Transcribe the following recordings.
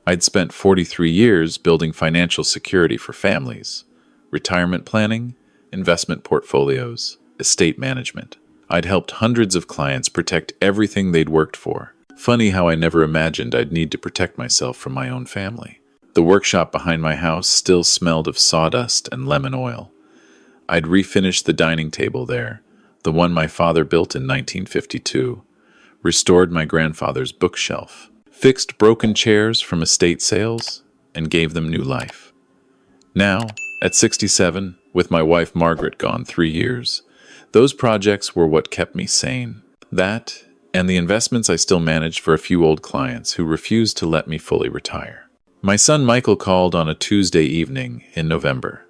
I'd spent 43 years building financial security for families, retirement planning, investment portfolios, estate management. I'd helped hundreds of clients protect everything they'd worked for. Funny how I never imagined I'd need to protect myself from my own family. The workshop behind my house still smelled of sawdust and lemon oil. I'd refinished the dining table there, the one my father built in 1952, restored my grandfather's bookshelf, fixed broken chairs from estate sales, and gave them new life. Now, at 67, with my wife Margaret gone 3 years, those projects were what kept me sane. That, and the investments I still managed for a few old clients who refused to let me fully retire. My son Michael called on a Tuesday evening in November.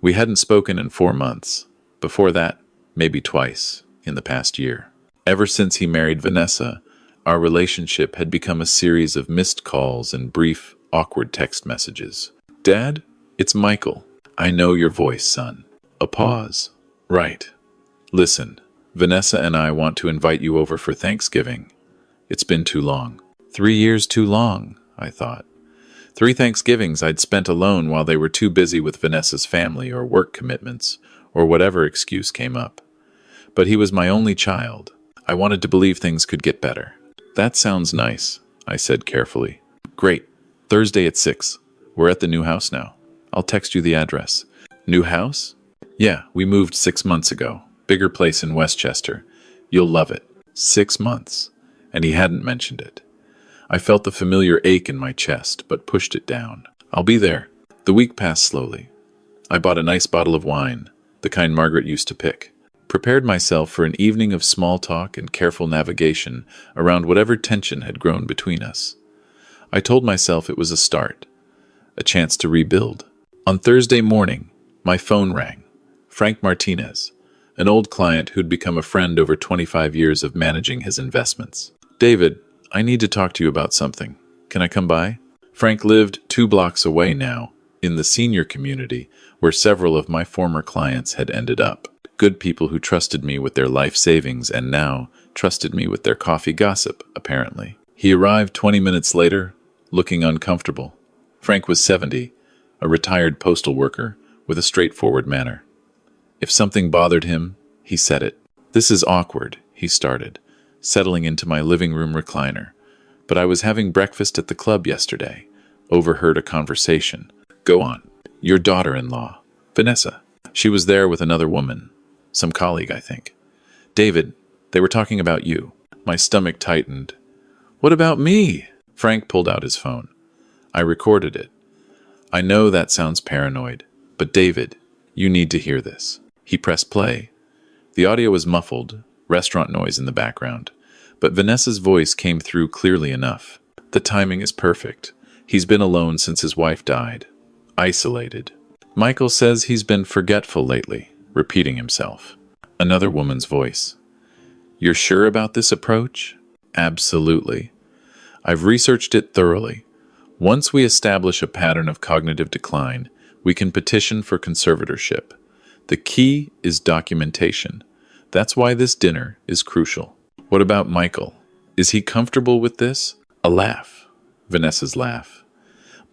We hadn't spoken in 4 months. Before that, maybe twice in the past year. Ever since he married Vanessa, our relationship had become a series of missed calls and brief, awkward text messages. "Dad, it's Michael. I know your voice, son." A pause. "Right. Listen, Vanessa and I want to invite you over for Thanksgiving. It's been too long." 3 years too long, I thought. 3 Thanksgivings I'd spent alone while they were too busy with Vanessa's family or work commitments, or whatever excuse came up. But he was my only child. I wanted to believe things could get better. "That sounds nice," I said carefully. "Great. Thursday at 6. We're at the new house now. I'll text you the address." "New house?" "Yeah, we moved 6 months ago. Bigger place in Westchester. You'll love it." 6 months. And he hadn't mentioned it. I felt the familiar ache in my chest, but pushed it down. "I'll be there." The week passed slowly. I bought a nice bottle of wine, the kind Margaret used to pick. Prepared myself for an evening of small talk and careful navigation around whatever tension had grown between us. I told myself it was a start, a chance to rebuild. On Thursday morning, my phone rang. Frank Martinez, an old client who'd become a friend over 25 years of managing his investments. "David, I need to talk to you about something. Can I come by?" Frank lived 2 blocks away now, in the senior community where several of my former clients had ended up. Good people who trusted me with their life savings and now trusted me with their coffee gossip, apparently. He arrived 20 minutes later, looking uncomfortable. Frank was 70, a retired postal worker with a straightforward manner. If something bothered him, he said it. "This is awkward," he started, settling into my living room recliner. "But I was having breakfast at the club yesterday. Overheard a conversation." "Go on." "Your daughter-in-law, Vanessa. She was there with another woman. Some colleague, I think." "David, they were talking about you." My stomach tightened. "What about me?" Frank pulled out his phone. I recorded it. "I know that sounds paranoid, but David, you need to hear this." He pressed play. The audio was muffled, restaurant noise in the background, but Vanessa's voice came through clearly enough. "The timing is perfect. He's been alone since his wife died. Isolated. Michael says he's been forgetful lately," repeating himself. Another woman's voice. "You're sure about this approach?" "Absolutely. I've researched it thoroughly. Once we establish a pattern of cognitive decline, we can petition for conservatorship. The key is documentation. That's why this dinner is crucial." "What about Michael? Is he comfortable with this?" A laugh. Vanessa's laugh.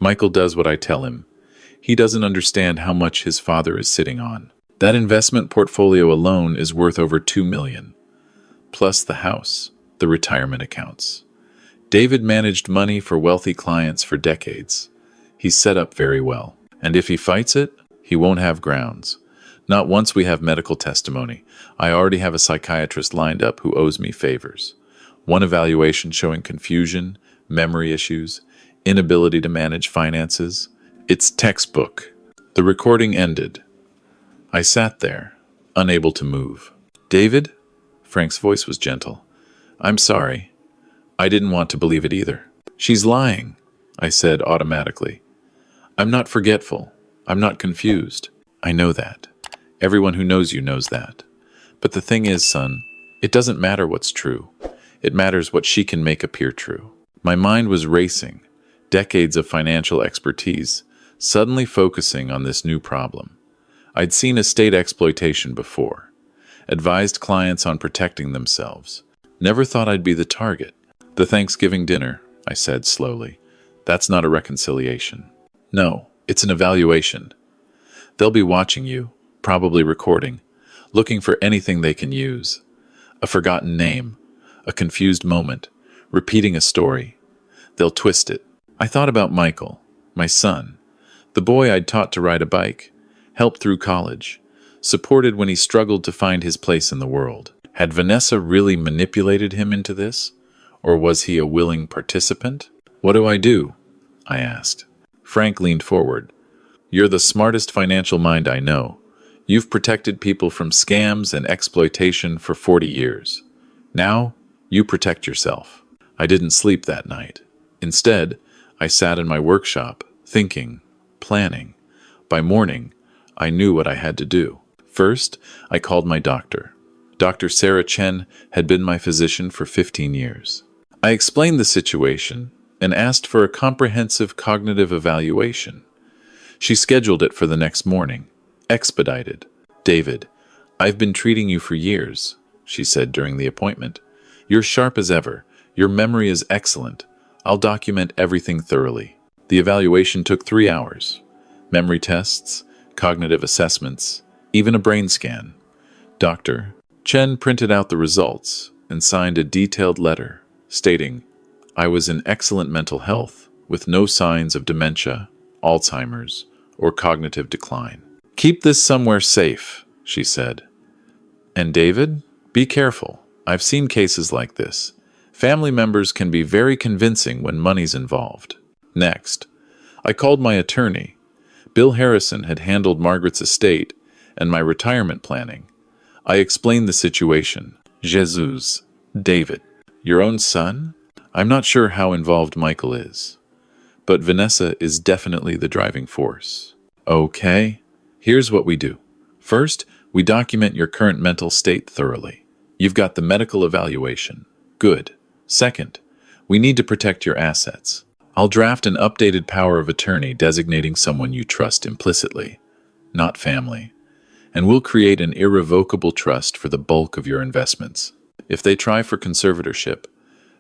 "Michael does what I tell him. He doesn't understand how much his father is sitting on. That investment portfolio alone is worth over $2 million. Plus the house, the retirement accounts. David managed money for wealthy clients for decades. He's set up very well. And if he fights it, he won't have grounds. Not once we have medical testimony. I already have a psychiatrist lined up who owes me favors. One evaluation showing confusion, memory issues, inability to manage finances. It's textbook." The recording ended. I sat there, unable to move. "David?" Frank's voice was gentle. "I'm sorry. I didn't want to believe it either." "She's lying," I said automatically. "I'm not forgetful. I'm not confused. I know that. Everyone who knows you knows that. But the thing is, son, it doesn't matter what's true. It matters what she can make appear true." My mind was racing, decades of financial expertise, suddenly focusing on this new problem. I'd seen estate exploitation before, advised clients on protecting themselves. Never thought I'd be the target. "The Thanksgiving dinner," I said slowly. That's not a reconciliation. No, it's an evaluation. They'll be watching you, probably recording, looking for anything they can use. A forgotten name, a confused moment, repeating a story. They'll twist it. I thought about Michael, my son, the boy I'd taught to ride a bike, helped through college, supported when he struggled to find his place in the world. Had Vanessa really manipulated him into this? Or was he a willing participant? What do I do? I asked. Frank leaned forward. You're the smartest financial mind I know. You've protected people from scams and exploitation for 40 years. Now, you protect yourself. I didn't sleep that night. Instead, I sat in my workshop, thinking, planning. By morning, I knew what I had to do. First, I called my doctor. Dr. Sarah Chen had been my physician for 15 years. I explained the situation and asked for a comprehensive cognitive evaluation. She scheduled it for the next morning. Expedited. David, I've been treating you for years, she said during the appointment. You're sharp as ever. Your memory is excellent. I'll document everything thoroughly. The evaluation took 3 hours. Memory tests, cognitive assessments, even a brain scan. Dr. Chen printed out the results and signed a detailed letter stating I was in excellent mental health with no signs of dementia, Alzheimer's, or cognitive decline. Keep this somewhere safe, she said. And David, be careful. I've seen cases like this. Family members can be very convincing when money's involved. Next, I called my attorney. Bill Harrison had handled Margaret's estate and my retirement planning. I explained the situation. Jesus, David, your own son? I'm not sure how involved Michael is, but Vanessa is definitely the driving force. Okay, here's what we do. First, we document your current mental state thoroughly. You've got the medical evaluation. Good. Second, we need to protect your assets. I'll draft an updated power of attorney designating someone you trust implicitly, not family. And we'll create an irrevocable trust for the bulk of your investments. If they try for conservatorship,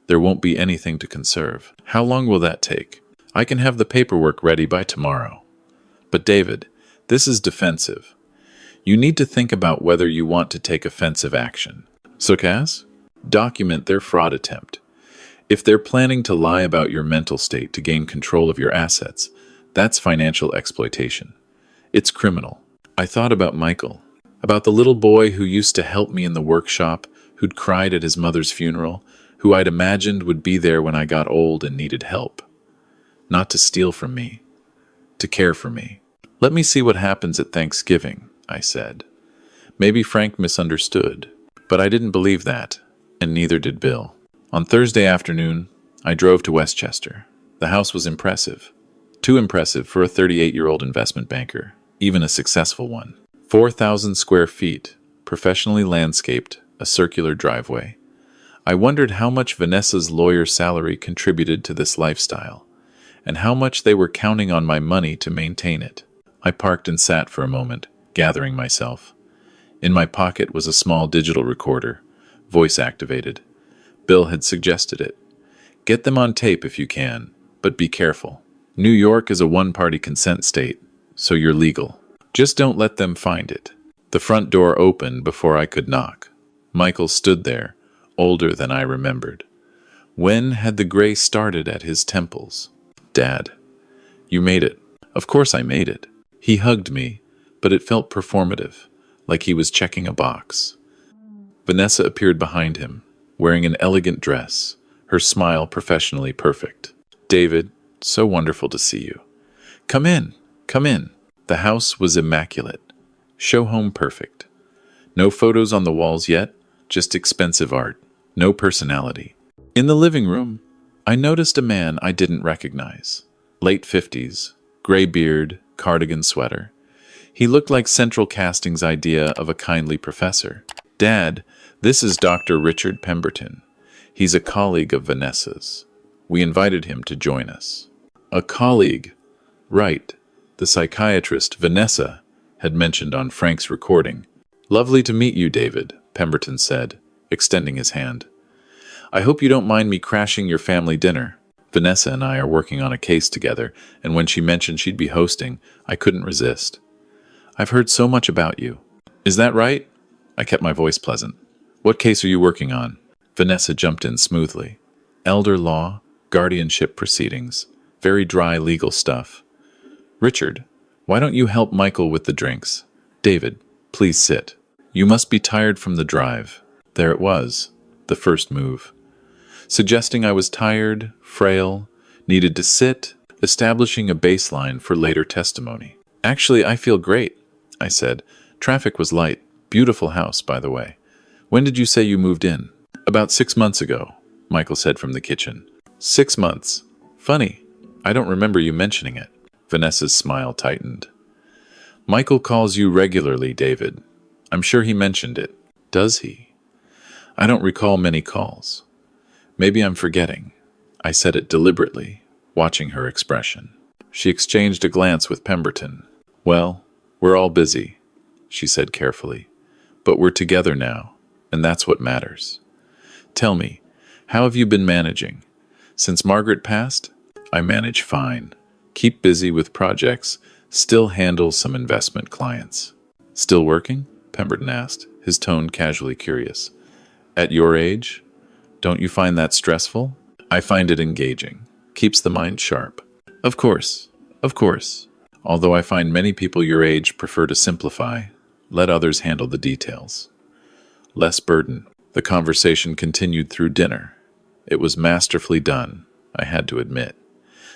there won't be anything to conserve. How long will that take? I can have the paperwork ready by tomorrow. But David, this is defensive. You need to think about whether you want to take offensive action. Sukaz? Document their fraud attempt. If they're planning to lie about your mental state to gain control of your assets, that's financial exploitation. It's criminal. I thought about Michael, about the little boy who used to help me in the workshop, who'd cried at his mother's funeral, who I'd imagined would be there when I got old and needed help. Not to steal from me, to care for me. Let me see what happens at Thanksgiving, I said. Maybe Frank misunderstood, but I didn't believe that, and neither did Bill. On Thursday afternoon, I drove to Westchester. The house was impressive. Too impressive for a 38-year-old investment banker, even a successful one. 4,000 square feet, professionally landscaped, a circular driveway. I wondered how much Vanessa's lawyer salary contributed to this lifestyle, and how much they were counting on my money to maintain it. I parked and sat for a moment, gathering myself. In my pocket was a small digital recorder, voice-activated. Bill had suggested it. Get them on tape if you can, but be careful. New York is a one-party consent state, so you're legal. Just don't let them find it. The front door opened before I could knock. Michael stood there, older than I remembered. When had the gray started at his temples? Dad, you made it. Of course I made it. He hugged me, but it felt performative, like he was checking a box. Vanessa appeared behind him, wearing an elegant dress, her smile professionally perfect. David, so wonderful to see you. Come in, come in. The house was immaculate. Show home perfect. No photos on the walls yet, just expensive art. No personality. In the living room, I noticed a man I didn't recognize. Late 50s, gray beard, cardigan sweater. He looked like Central Casting's idea of a kindly professor. Dad, this is Dr. Richard Pemberton. He's a colleague of Vanessa's. We invited him to join us. A colleague? Right. The psychiatrist Vanessa had mentioned on Frank's recording. Lovely to meet you, David, Pemberton said, extending his hand. I hope you don't mind me crashing your family dinner. Vanessa and I are working on a case together, and when she mentioned she'd be hosting, I couldn't resist. I've heard so much about you. Is that right? I kept my voice pleasant. What case are you working on? Vanessa jumped in smoothly. Elder law, guardianship proceedings, very dry legal stuff. Richard, why don't you help Michael with the drinks? David, please sit. You must be tired from the drive. There it was, the first move. Suggesting I was tired, frail, needed to sit, establishing a baseline for later testimony. Actually, I feel great, I said. Traffic was light. Beautiful house, by the way. When did you say you moved in? About 6 months ago, Michael said from the kitchen. 6 months. Funny. I don't remember you mentioning it. Vanessa's smile tightened. Michael calls you regularly, David. I'm sure he mentioned it. Does he? I don't recall many calls. Maybe I'm forgetting. I said it deliberately, watching her expression. She exchanged a glance with Pemberton. Well, we're all busy, she said carefully. But we're together now, and that's what matters. Tell me, how have you been managing? Since Margaret passed? I manage fine. Keep busy with projects, still handle some investment clients. Still working? Pemberton asked, his tone casually curious. At your age? Don't you find that stressful? I find it engaging. Keeps the mind sharp. Of course. Although I find many people your age prefer to simplify, let others handle the details. Less burden. The conversation continued through dinner. It was masterfully done, I had to admit.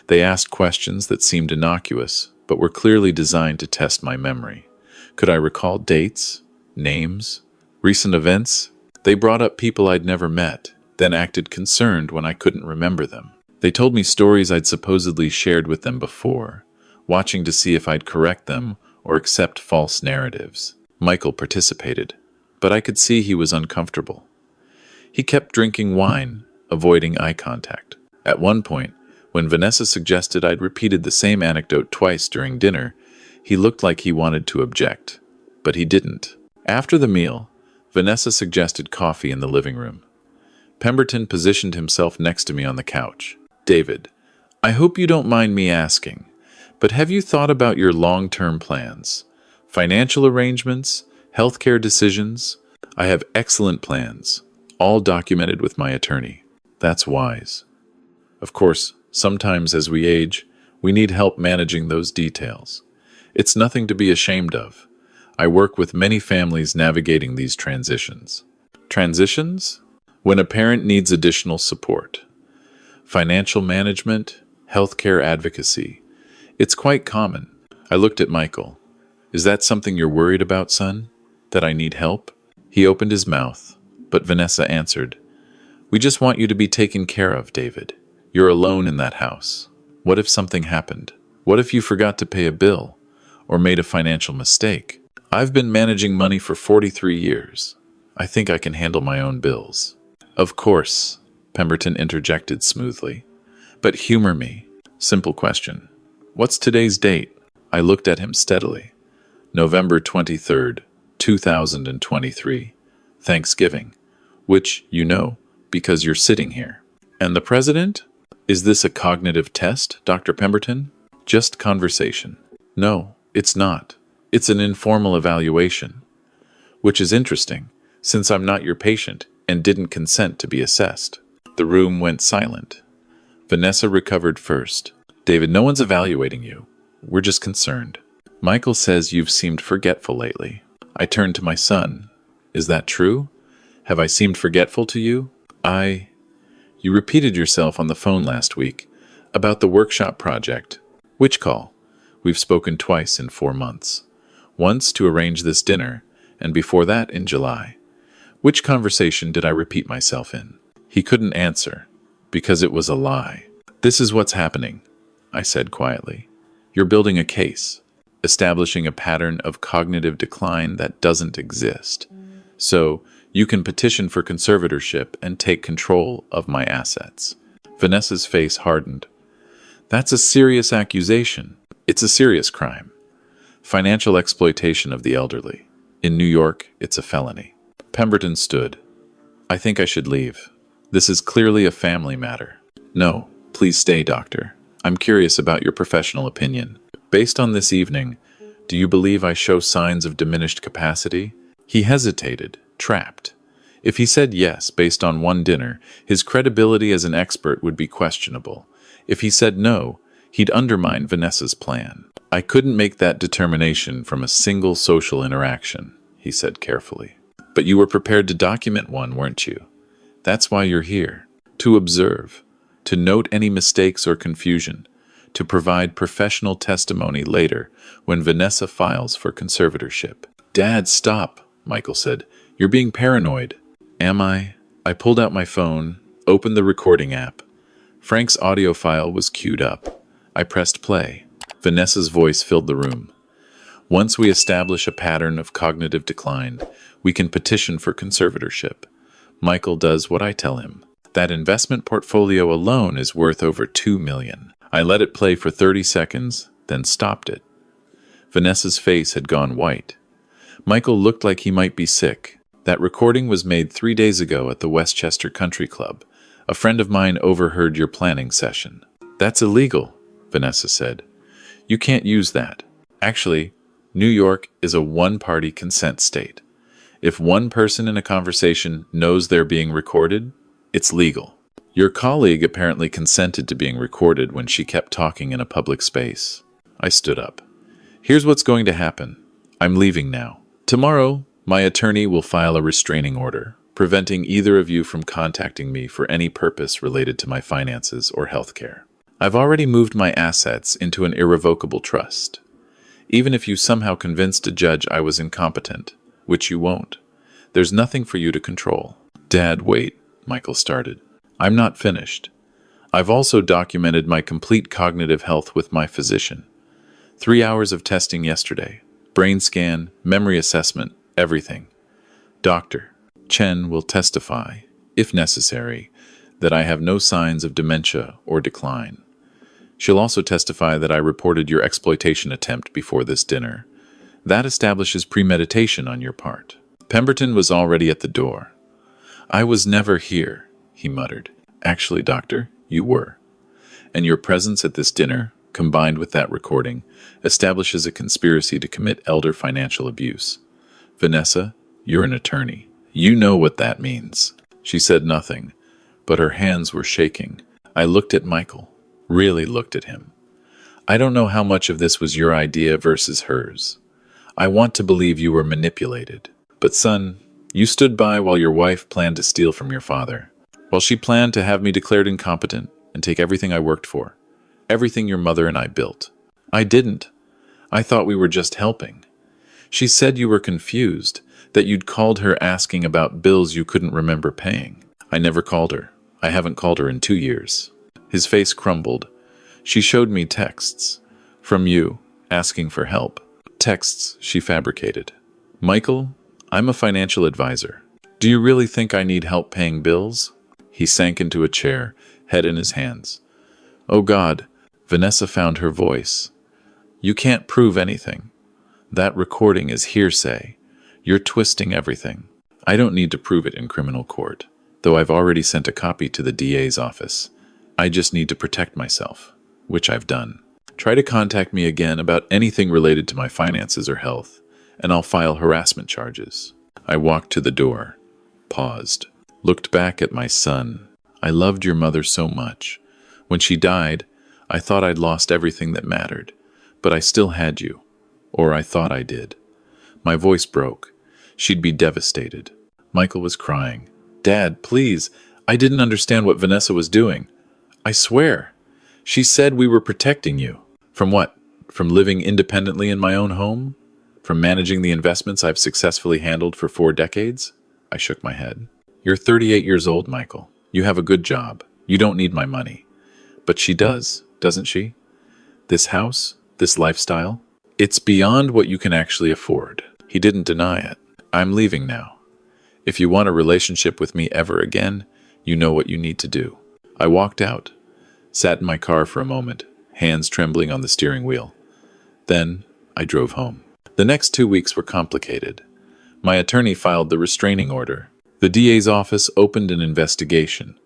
They asked questions that seemed innocuous, but were clearly designed to test my memory. Could I recall dates, names, recent events? They brought up people I'd never met, then acted concerned when I couldn't remember them. They told me stories I'd supposedly shared with them before, watching to see if I'd correct them or accept false narratives. Michael participated, but I could see he was uncomfortable. He kept drinking wine, avoiding eye contact. At one point, when Vanessa suggested I'd repeated the same anecdote twice during dinner, he looked like he wanted to object, but he didn't. After the meal, Vanessa suggested coffee in the living room. Pemberton positioned himself next to me on the couch. David, I hope you don't mind me asking, but have you thought about your long-term plans? Financial arrangements? Healthcare decisions? I have excellent plans, all documented with my attorney. That's wise. Of course, sometimes as we age, we need help managing those details. It's nothing to be ashamed of. I work with many families navigating these transitions. Transitions? When a parent needs additional support. Financial management, healthcare advocacy. It's quite common. I looked at Michael. Is that something you're worried about, son? That I need help? He opened his mouth, but Vanessa answered, We just want you to be taken care of, David. You're alone in that house. What if something happened? What if you forgot to pay a bill or made a financial mistake? I've been managing money for 43 years. I think I can handle my own bills. Of course, Pemberton interjected smoothly. But humor me. Simple question. What's today's date? I looked at him steadily. November 23rd, 2023. Thanksgiving. Which, you know, because you're sitting here. And the president? Is this a cognitive test, Dr. Pemberton? Just conversation. No, it's not. It's an informal evaluation. Which is interesting, since I'm not your patient and didn't consent to be assessed. The room went silent. Vanessa recovered first. David, no one's evaluating you. We're just concerned. Michael says you've seemed forgetful lately. I turned to my son. Is that true? Have I seemed forgetful to you? You repeated yourself on the phone last week about the workshop project. Which call? We've spoken twice in 4 months. Once to arrange this dinner, and before that in July. Which conversation did I repeat myself in? He couldn't answer, because it was a lie. This is what's happening, I said quietly. You're building a case, establishing a pattern of cognitive decline that doesn't exist. So, you can petition for conservatorship and take control of my assets. Vanessa's face hardened. That's a serious accusation. It's a serious crime. Financial exploitation of the elderly. In New York, it's a felony. Pemberton stood. I think I should leave. This is clearly a family matter. No, Please stay, doctor. I'm curious about your professional opinion. Based on this evening, do you believe I show signs of diminished capacity? He hesitated, trapped. If he said yes based on one dinner, his credibility as an expert would be questionable. If he said no, he'd undermine Vanessa's plan. I couldn't make that determination from a single social interaction, he said carefully. But you were prepared to document one, weren't you? That's why you're here. To observe, to note any mistakes or confusion, to provide professional testimony later when Vanessa files for conservatorship. Dad, stop, Michael said. You're being paranoid. Am I? I pulled out my phone, opened the recording app. Frank's audio file was queued up. I pressed play. Vanessa's voice filled the room. Once we establish a pattern of cognitive decline, we can petition for conservatorship. Michael does what I tell him. That investment portfolio alone is worth over $2 million. I let it play for 30 seconds, then stopped it. Vanessa's face had gone white. Michael looked like he might be sick. That recording was made 3 days ago at the Westchester Country Club. A friend of mine overheard your planning session. That's illegal, Vanessa said. You can't use that. Actually, New York is a one-party consent state. If one person in a conversation knows they're being recorded, it's legal. Your colleague apparently consented to being recorded when she kept talking in a public space. I stood up. Here's what's going to happen. I'm leaving now. Tomorrow, my attorney will file a restraining order, preventing either of you from contacting me for any purpose related to my finances or healthcare. I've already moved my assets into an irrevocable trust. Even if you somehow convinced a judge I was incompetent, which you won't, there's nothing for you to control. Dad, wait, Michael started. I'm not finished. I've also documented my complete cognitive health with my physician. 3 hours of testing yesterday. Brain scan, memory assessment, everything. Dr. Chen will testify, if necessary, that I have no signs of dementia or decline. She'll also testify that I reported your exploitation attempt before this dinner. That establishes premeditation on your part. Pemberton was already at the door. I was never here, he muttered. Actually, doctor, you were. And your presence at this dinner, combined with that recording, establishes a conspiracy to commit elder financial abuse. Vanessa, you're an attorney. You know what that means. She said nothing, but her hands were shaking. I looked at Michael, really looked at him. I don't know how much of this was your idea versus hers. I want to believe you were manipulated. But son, you stood by while your wife planned to steal from your father. While she planned to have me declared incompetent and take everything I worked for. Everything your mother and I built. I didn't. I thought we were just helping. She said you were confused, that you'd called her asking about bills you couldn't remember paying. I never called her. I haven't called her in 2 years. His face crumbled. She showed me texts. From you, asking for help. Texts she fabricated. Michael, I'm a financial advisor. Do you really think I need help paying bills? He sank into a chair, head in his hands. Oh God, Vanessa found her voice. You can't prove anything. That recording is hearsay. You're twisting everything. I don't need to prove it in criminal court, though I've already sent a copy to the DA's office. I just need to protect myself, which I've done. Try to contact me again about anything related to my finances or health, and I'll file harassment charges. I walked to the door, paused, looked back at my son. I loved your mother so much. When she died, I thought I'd lost everything that mattered, but I still had you, or I thought I did. My voice broke. She'd be devastated. Michael was crying. Dad, please, I didn't understand what Vanessa was doing. I swear. She said we were protecting you. From what? From living independently in my own home? From managing the investments I've successfully handled for 4 decades? I shook my head. You're 38 years old, Michael. You have a good job. You don't need my money. But she does, doesn't she? This house, this lifestyle, it's beyond what you can actually afford. He didn't deny it. I'm leaving now. If you want a relationship with me ever again, you know what you need to do. I walked out, sat in my car for a moment, hands trembling on the steering wheel. Then I drove home. The next 2 weeks were complicated. My attorney filed the restraining order. The DA's office opened an investigation.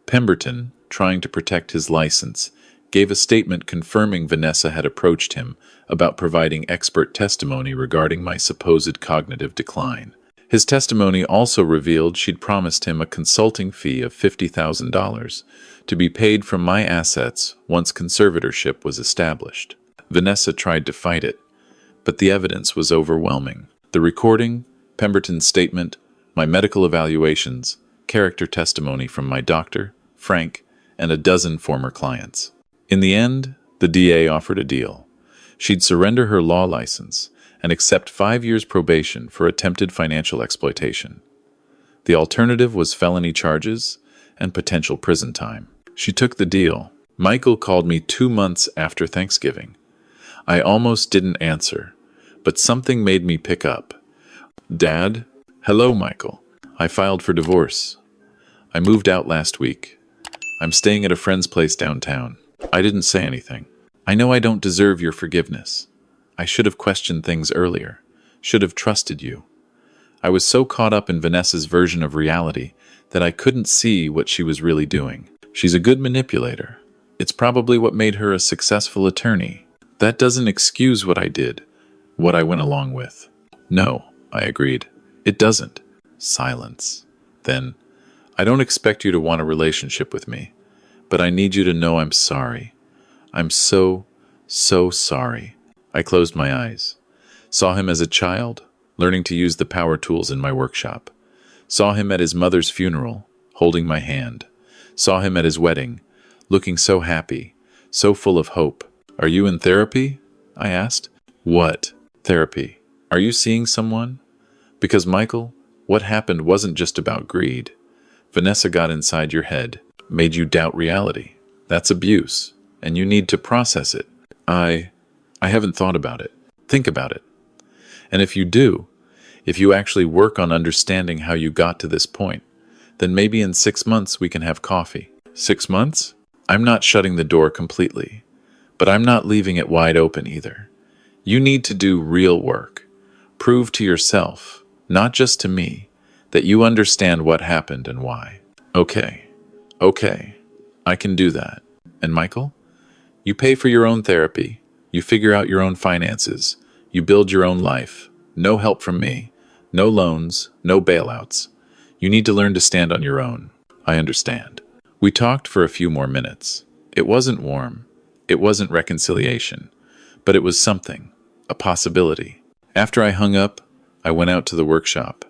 Pemberton, trying to protect his license, gave a statement confirming Vanessa had approached him about providing expert testimony regarding my supposed cognitive decline. His testimony also revealed she'd promised him a consulting fee of $50,000 to be paid from my assets once conservatorship was established. Vanessa tried to fight it, but the evidence was overwhelming. The recording, Pemberton's statement, my medical evaluations, character testimony from my doctor, Frank, and a dozen former clients. In the end, the DA offered a deal. She'd surrender her law license and accept 5 years probation for attempted financial exploitation. The alternative was felony charges and potential prison time. She took the deal. Michael called me 2 months after Thanksgiving. I almost didn't answer, but something made me pick up. Dad? Hello, Michael. I filed for divorce. I moved out last week. I'm staying at a friend's place downtown. I didn't say anything. I know I don't deserve your forgiveness. I should have questioned things earlier. Should have trusted you. I was so caught up in Vanessa's version of reality that I couldn't see what she was really doing. She's a good manipulator. It's probably what made her a successful attorney. That doesn't excuse what I did, what I went along with. No, I agreed. It doesn't. Silence. Then, I don't expect you to want a relationship with me, but I need you to know I'm sorry. I'm so sorry. I closed my eyes. Saw him as a child, learning to use the power tools in my workshop. Saw him at his mother's funeral, holding my hand. Saw him at his wedding, looking so happy, so full of hope. Are you in therapy? I asked. What? Therapy. Are you seeing someone? Because, Michael, what happened wasn't just about greed. Vanessa got inside your head, made you doubt reality. That's abuse, and you need to process it. I haven't thought about it. Think about it. And if you do, if you actually work on understanding how you got to this point, then maybe in 6 months we can have coffee. 6 months? I'm not shutting the door completely, but I'm not leaving it wide open either. You need to do real work. Prove to yourself, not just to me, that you understand what happened and why. Okay, I can do that. And Michael? You pay for your own therapy. You figure out your own finances. You build your own life. No help from me. No loans. No bailouts. You need to learn to stand on your own. I understand. We talked for a few more minutes. It wasn't warm. It wasn't reconciliation. But it was something. A possibility. After I hung up, I went out to the workshop.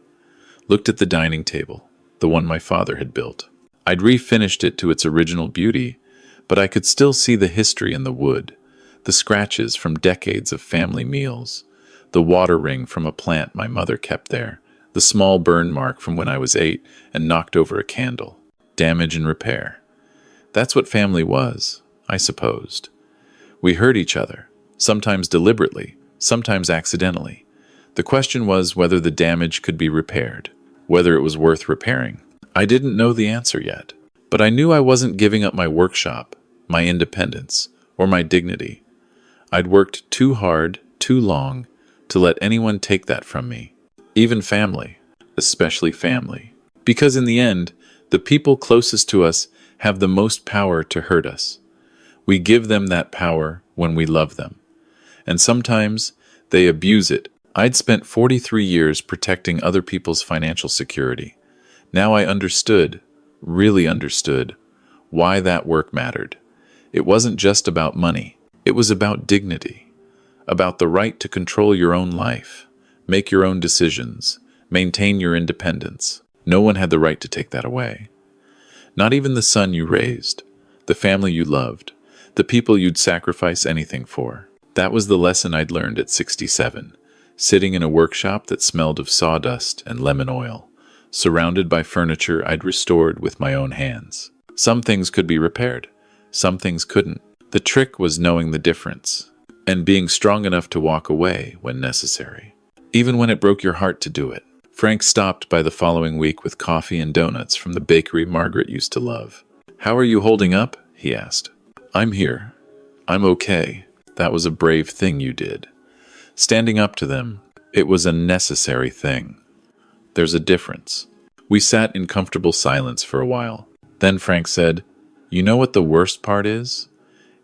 Looked at the dining table, the one my father had built. I'd refinished it to its original beauty, but I could still see the history in the wood, the scratches from decades of family meals, the water ring from a plant my mother kept there, the small burn mark from when I was 8 and knocked over a candle. Damage and repair. That's what family was, I supposed. We hurt each other, sometimes deliberately, sometimes accidentally. The question was whether the damage could be repaired, whether it was worth repairing. I didn't know the answer yet, but I knew I wasn't giving up my workshop, my independence, or my dignity. I'd worked too hard, too long, to let anyone take that from me. Even family, especially family. Because in the end, the people closest to us have the most power to hurt us. We give them that power when we love them. And sometimes they abuse it. I'd spent 43 years protecting other people's financial security. Now I understood, really understood, why that work mattered. It wasn't just about money. It was about dignity, about the right to control your own life, make your own decisions, maintain your independence. No one had the right to take that away. Not even the son you raised, the family you loved, the people you'd sacrifice anything for. That was the lesson I'd learned at 67, sitting in a workshop that smelled of sawdust and lemon oil, surrounded by furniture I'd restored with my own hands. Some things could be repaired, some things couldn't. The trick was knowing the difference, and being strong enough to walk away when necessary, even when it broke your heart to do it. Frank stopped by the following week with coffee and donuts from the bakery Margaret used to love. "How are you holding up?" he asked. "I'm here. I'm okay. That was a brave thing you did." Standing up to them, it was a necessary thing. There's a difference. We sat in comfortable silence for a while. Then Frank said, You know what the worst part is?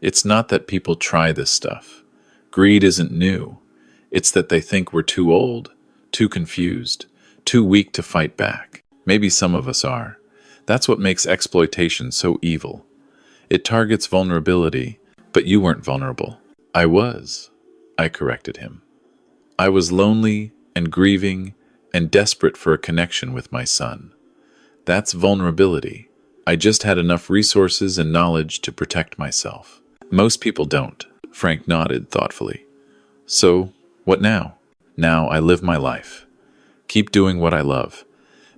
It's not that people try this stuff. Greed isn't new. It's that they think we're too old, too confused, too weak to fight back. Maybe some of us are. That's what makes exploitation so evil. It targets vulnerability, but you weren't vulnerable. I was. I corrected him. I was lonely and grieving and desperate for a connection with my son. That's vulnerability. I just had enough resources and knowledge to protect myself. Most people don't. Frank nodded thoughtfully. So, what now? Now I live my life. Keep doing what I love.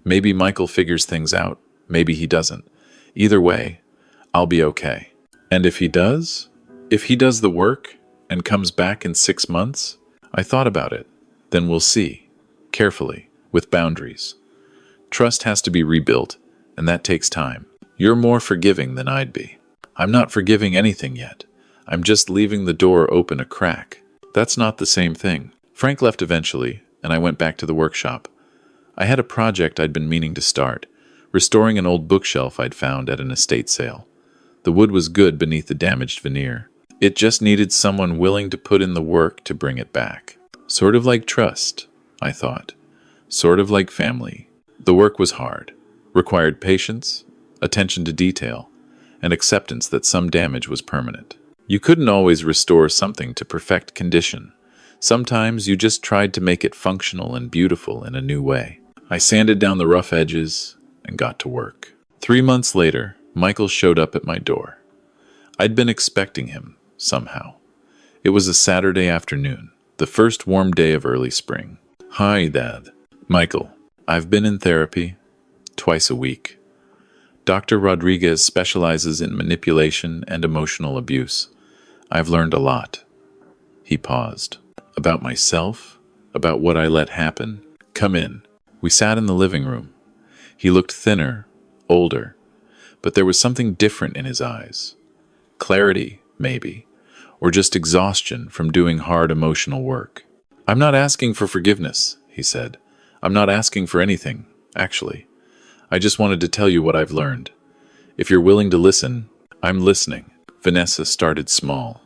Maybe Michael figures things out. Maybe he doesn't. Either way, I'll be okay. And if he does? If he does the work and comes back in 6 months? I thought about it. Then we'll see. Carefully, with boundaries. Trust has to be rebuilt, and that takes time. You're more forgiving than I'd be. I'm not forgiving anything yet. I'm just leaving the door open a crack. That's not the same thing. Frank left eventually, and I went back to the workshop. I had a project I'd been meaning to start, restoring an old bookshelf I'd found at an estate sale. The wood was good beneath the damaged veneer. It just needed someone willing to put in the work to bring it back. Sort of like trust, I thought. Sort of like family. The work was hard, required patience, attention to detail, and acceptance that some damage was permanent. You couldn't always restore something to perfect condition. Sometimes you just tried to make it functional and beautiful in a new way. I sanded down the rough edges and got to work. 3 months later, Michael showed up at my door. I'd been expecting him, somehow. It was a Saturday afternoon, the first warm day of early spring. Hi, Dad. Michael, I've been in therapy twice a week. Dr. Rodriguez specializes in manipulation and emotional abuse. I've learned a lot. He paused. About myself? About what I let happen? Come in. We sat in the living room. He looked thinner, older, but there was something different in his eyes. Clarity, maybe, or just exhaustion from doing hard emotional work. I'm not asking for forgiveness, he said. I'm not asking for anything, actually. I just wanted to tell you what I've learned. If you're willing to listen, I'm listening. Vanessa started small.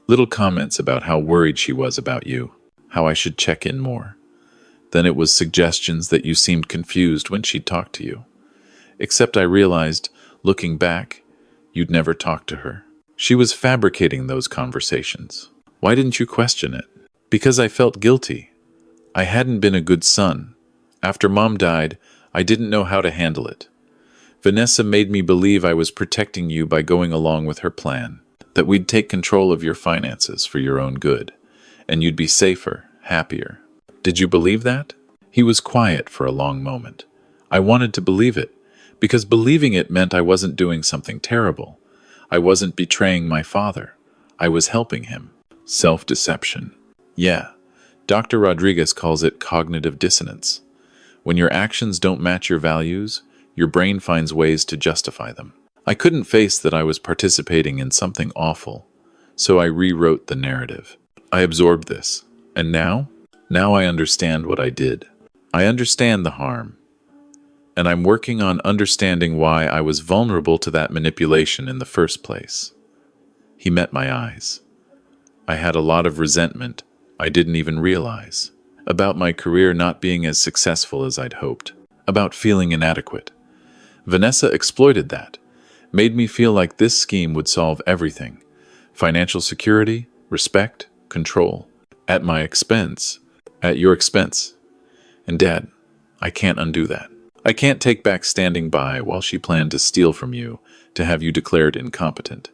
Little comments about how worried she was about you, how I should check in more. Then it was suggestions that you seemed confused when she'd talked to you. Except I realized, looking back, you'd never talked to her. She was fabricating those conversations. Why didn't you question it? Because I felt guilty. I hadn't been a good son. After Mom died, I didn't know how to handle it. Vanessa made me believe I was protecting you by going along with her plan, that we'd take control of your finances for your own good, and you'd be safer, happier. Did you believe that? He was quiet for a long moment. I wanted to believe it, because believing it meant I wasn't doing something terrible. I wasn't betraying my father. I was helping him. Self-deception. Yeah, Dr. Rodriguez calls it cognitive dissonance. When your actions don't match your values, your brain finds ways to justify them. I couldn't face that I was participating in something awful, so I rewrote the narrative. I absorbed this, and now I understand what I did. I understand the harm, and I'm working on understanding why I was vulnerable to that manipulation in the first place. He met my eyes. I had a lot of resentment I didn't even realize, about my career not being as successful as I'd hoped, about feeling inadequate. Vanessa exploited that, made me feel like this scheme would solve everything. Financial security, respect, control. At my expense. At your expense. And Dad, I can't undo that. I can't take back standing by while she planned to steal from you, to have you declared incompetent.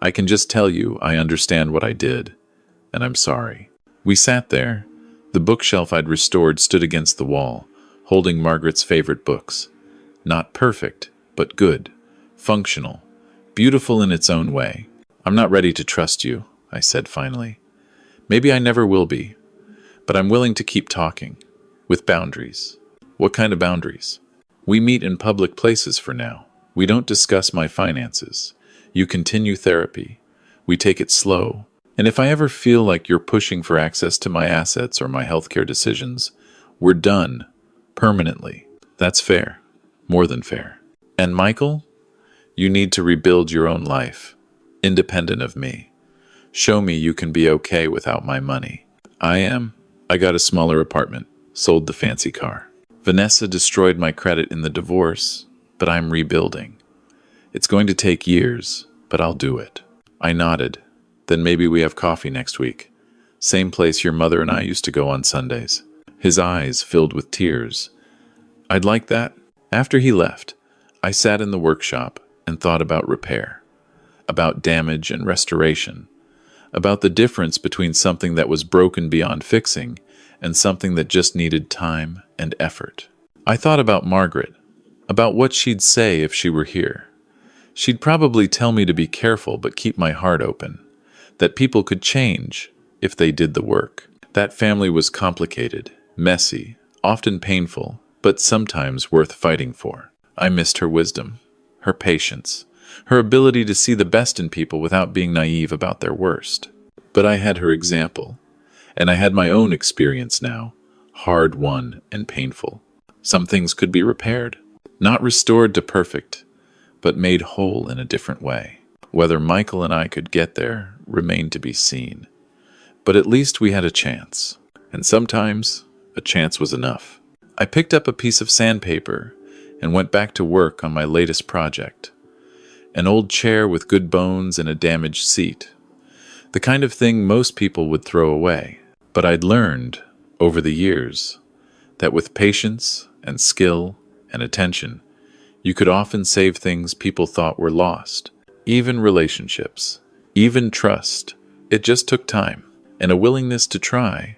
I can just tell you I understand what I did, and I'm sorry. We sat there. The bookshelf I'd restored stood against the wall, holding Margaret's favorite books. Not perfect, but good, functional, beautiful in its own way. I'm not ready to trust you, I said finally. Maybe I never will be, but I'm willing to keep talking, with boundaries. What kind of boundaries? We meet in public places for now. We don't discuss my finances. You continue therapy. We take it slow. And if I ever feel like you're pushing for access to my assets or my healthcare decisions, we're done, permanently. That's fair. More than fair. And Michael? You need to rebuild your own life, independent of me. Show me you can be okay without my money. I am. I got a smaller apartment, sold the fancy car. Vanessa destroyed my credit in the divorce, but I'm rebuilding. It's going to take years, but I'll do it. I nodded. Then maybe we have coffee next week. Same place your mother and I used to go on Sundays. His eyes filled with tears. I'd like that. After he left, I sat in the workshop and thought about repair, about damage and restoration, about the difference between something that was broken beyond fixing and something that just needed time and effort. I thought about Margaret, about what she'd say if she were here. She'd probably tell me to be careful but keep my heart open, that people could change if they did the work. That family was complicated, messy, often painful, but sometimes worth fighting for. I missed her wisdom, her patience, her ability to see the best in people without being naive about their worst. But I had her example, and I had my own experience now, hard-won and painful. Some things could be repaired, not restored to perfect, but made whole in a different way. Whether Michael and I could get there remained to be seen. But at least we had a chance, and sometimes a chance was enough. I picked up a piece of sandpaper and went back to work on my latest project. An old chair with good bones and a damaged seat. The kind of thing most people would throw away. But I'd learned, over the years, that with patience and skill and attention, you could often save things people thought were lost. Even relationships, even trust. It just took time and a willingness to try